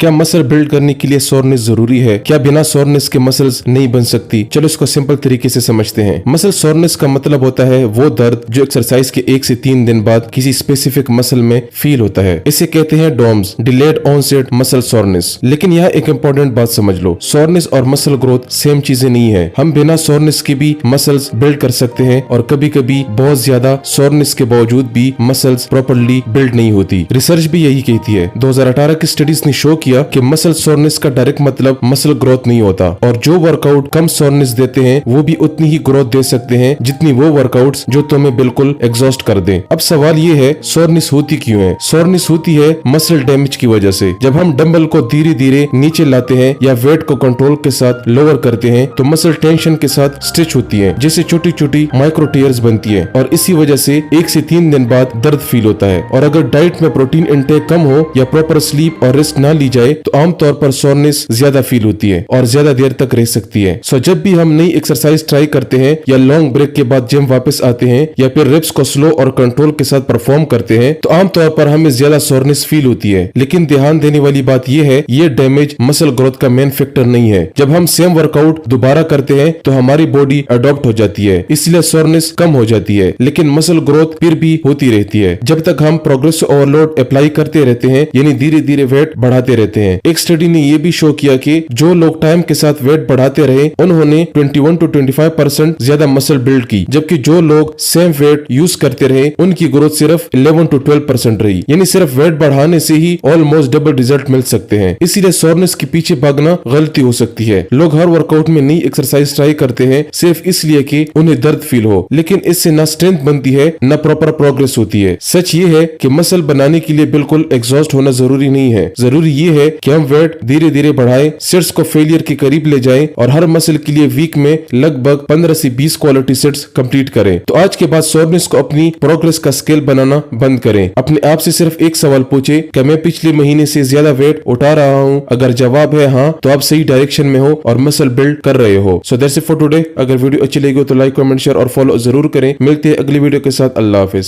क्या muscle build करने के लिए सोरनेस जरूरी है? क्या बिना सोरनेस के मसल्स नहीं बन सकती? चलो इसको सिंपल तरीके से समझते हैं। मसल सोरनेस का मतलब होता है वो दर्द जो एक्सरसाइज के 1 से 3 दिन बाद किसी स्पेसिफिक मसल में फील होता है। इसे कहते हैं DOMS, delayed onset muscle soreness. लेकिन यहाँ एक इंपॉर्टेंट बात समझ लो, सोरनेस और मसल ग्रोथ सेम चीजें नहीं है। हम बिना सोरनेस के भी मसल्स बिल्ड कर सकते हैं और कभी कभी बहुत ज्यादा सोरनेस के बावजूद भी मसल्स प्रॉपर्ली बिल्ड नहीं होती। रिसर्च भी यही कहती है। 2018 की स्टडीज ने शो किया कि मसल सोरनेस का डायरेक्ट मतलब मसल ग्रोथ नहीं होता और जो वर्कआउट कम सोरनेस देते हैं वो भी उतनी ही ग्रोथ दे सकते हैं जितनी वो वर्कआउट्स जो तुम्हें बिल्कुल एग्जॉस्ट कर दें। अब सवाल ये है, सोरनेस होती क्यों है? सोरनेस होती है मसल डैमेज की वजह से। जब हम डंबल को धीरे धीरे नीचे लाते हैं या वेट को कंट्रोल के साथ लोअर करते हैं तो मसल टेंशन के साथ स्ट्रेच होती है, जिससे छोटी छोटी माइक्रो टीयर्स बनती है और इसी वजह से 1 से 3 दिन बाद दर्द फील होता है। और अगर डाइट में प्रोटीन इंटेक कम हो या प्रॉपर स्लीप और रेस्ट ना ली जाए तो आमतौर पर सोरनेस ज्यादा फील होती है और ज्यादा देर तक रह सकती है। सो जब भी हम नई एक्सरसाइज ट्राई करते हैं या लॉन्ग ब्रेक के बाद जिम वापस आते हैं या फिर रिप्स को स्लो और कंट्रोल के साथ परफॉर्म करते हैं तो आमतौर पर हमें ज्यादा सोरनेस फील होती है। लेकिन ध्यान देने वाली बात यह है, ये डैमेज मसल ग्रोथ का मेन फैक्टर नहीं है। जब हम सेम वर्कआउट दोबारा करते हैं तो हमारी बॉडी अडॉप्ट हो जाती है, इसलिए सोरनेस कम हो जाती है, लेकिन मसल ग्रोथ फिर भी होती रहती है जब तक हम प्रोग्रेसिव ओवरलोड अप्लाई करते रहते हैं, यानी धीरे धीरे वेट बढ़ाते रहते हैं। एक स्टडी ने यह भी शो किया कि जो लोग टाइम के साथ वेट बढ़ाते रहे उन्होंने 21 to 25% ज्यादा मसल बिल्ड की, जबकि जो लोग सेम वेट यूज करते रहे उनकी ग्रोथ सिर्फ 11 to 12% रही। यानी सिर्फ वेट बढ़ाने से ही ऑलमोस्ट डबल रिजल्ट मिल सकते हैं। इसीलिए सोरनेस के पीछे भागना गलती हो सकती है। लोग हर वर्कआउट में नई एक्सरसाइज ट्राई करते हैं सिर्फ इसलिए कि उन्हें दर्द फील हो, लेकिन इससे न स्ट्रेंथ बनती है न प्रॉपर प्रोग्रेस होती है। सच ये है कि मसल बनाने के लिए बिल्कुल एग्जॉस्ट होना जरूरी नहीं है। जरूरी ये है कि हम वेट धीरे धीरे बढ़ाएं, सेट्स को फेलियर के करीब ले जाएं और हर मसल के लिए वीक में लगभग 15 से 20 क्वालिटी सेट्स कंप्लीट करें। तो आज के बाद सोरनेस को अपनी प्रोग्रेस का स्केल बनाना बंद करें। अपने आप से सिर्फ एक सवाल पूछे, क्या मैं पिछले महीने से ज्यादा वेट उठा रहा हूँ? अगर जवाब है हाँ, तो आप सही डायरेक्शन में हो और मसल बिल्ड कर रहे हो। So that's it for today. अगर वीडियो अच्छी लगी हो तो लाइक, कमेंट, शेयर और फॉलो जरूर करें। मिलते हैं अगली वीडियो के साथ। अल्लाह हाफिज।